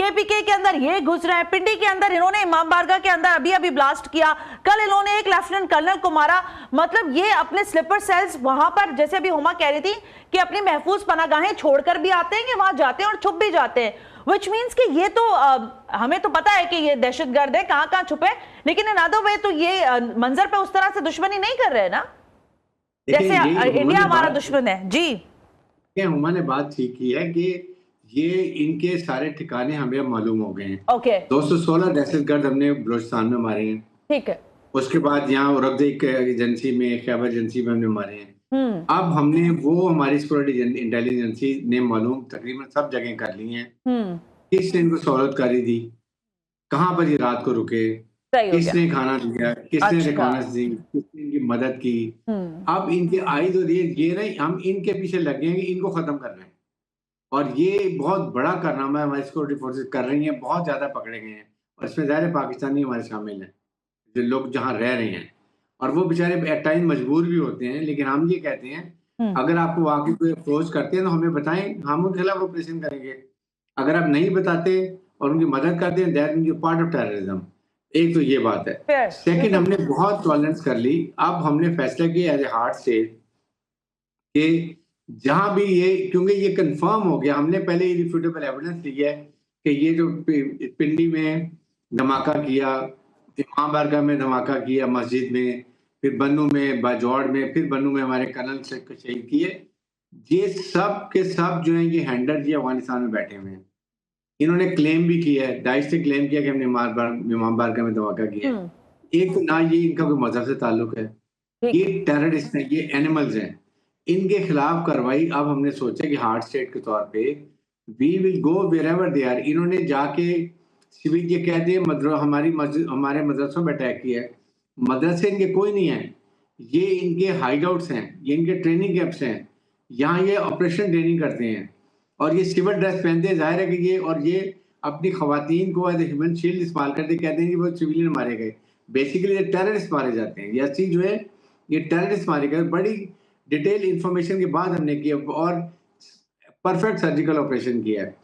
KPK के अंदर ये घुस रहे हैं, पिंडी के अंदर इन्होंने इमाम बारगाह के अंदर अभी अभी ब्लास्ट किया, कल इन्होंने एक लेफ्टिनेंट कर्नल को मारा। मतलब ये अपने स्लीपर सेल्स वहां पर, जैसे अभी हुमा कह रही थी कि अपनी महफूज पनागाहें छोड़कर भी आते हैं कि वहां जाते हैं और छुप भी जाते हैं, विच मीन्स कि ये तो हमें तो पता है कि ये दहशतगर्द है, कहां कहां छुपे, लेकिन इन अदर वे तो ये मंजर पे उस तरह से दुश्मनी नहीं कर रहे ना, जैसे इंडिया हमारा दुश्मन है। जी हुमा ने बात ठीक की है कि ये इनके सारे ठिकाने हमें मालूम हो गए हैं। ओके 216 दहशतगर्द हमने बलोचिस्तान में मारे हैं। ठीक है। उसके बाद यहाँ रब्द एजेंसी में, खैबर एजेंसी में हमने मारे हैं। अब हमने वो हमारी सिक्योरिटी इंटेलिजेंस एजेंसी ने मालूम तकरीबन सब जगह कर ली हैं। किसने इनको सहूलत करी थी, कहाँ पर ये रात को रुके, किसने खाना दिया, किसने रिकॉनेस दी, किसने इनकी मदद की। अब इनके आइज और ये नहीं, हम इनके पीछे लगे हैं कि इनको खत्म करना है, और ये बहुत बड़ा कारनामा है हमारी सिक्योरिटी फोर्सेस कर रही हैं। बहुत ज्यादा पकड़े गए हैं और इसमें ज़ाहिर पाकिस्तानी हमारे शामिल हैं, जो लोग जहाँ रह रहे हैं, और वो बेचारे एट टाइम मजबूर भी होते हैं। लेकिन हम ये कहते हैं अगर आपको वाकई कोई अप्रोच करते हैं तो हमें बताएं, हम उनके खिलाफ ऑपरेशन करेंगे। अगर आप नहीं बताते और उनकी मदद करते हैं, that means you part of terrorism. एक तो ये बात है। सेकंड, हमने बहुत टॉलरेंस कर ली। अब हमने फैसला किया एज ए हार्ड स्टेट कि जहां भी ये, क्योंकि ये कंफर्म हो गया, हमने पहले इरिफ्यूटेबल एविडेंस लिया है कि ये जो पिंडी में धमाका किया, इमाम बारगाह में धमाका किया मस्जिद में, फिर बन्नू में, बाजौड़ में, फिर बन्नू में हमारे कर्नल से शहीद किए, ये सब के सब जो है ये हैंडर जी अफगानिस्तान में बैठे हुए हैं। इन्होंने क्लेम भी किया है, दाइश से क्लेम किया कि हमने इमाम बारगाह में धमाका किया है। एक तो ना ये इनका कोई मजहब से ताल्लुक है, ये टेररिस्ट हैं, ये एनिमल्स हैं, इनके खिलाफ कार्रवाई अब हमने सोचा कि हार्ड स्टेट के तौर पे we will go wherever they are. इन्होंने जाके सिविल ये कहते हैं हमारे मदरसों में अटैक किया है। मदरसे इनके कोई नहीं है, ये इनके हाइड आउट्स हैं, ये इनके ट्रेनिंग कैंप्स हैं, यहाँ ये ऑपरेशन ट्रेनिंग करते हैं, और ये सिविल ड्रेस पहनते हैं। जाहिर है कि ये अपनी खवातीन को एज ए ह्यूमन शील्ड इस्तेमाल करते, कहते हैं कि वो सिविलियन मारे गए। बेसिकली ये टेररिस्ट मारे जाते हैं, ये चीज जो है ये टेररिस्ट मारे गए। बड़ी डिटेल इंफॉर्मेशन के बाद हमने किया और परफेक्ट सर्जिकल ऑपरेशन किया है।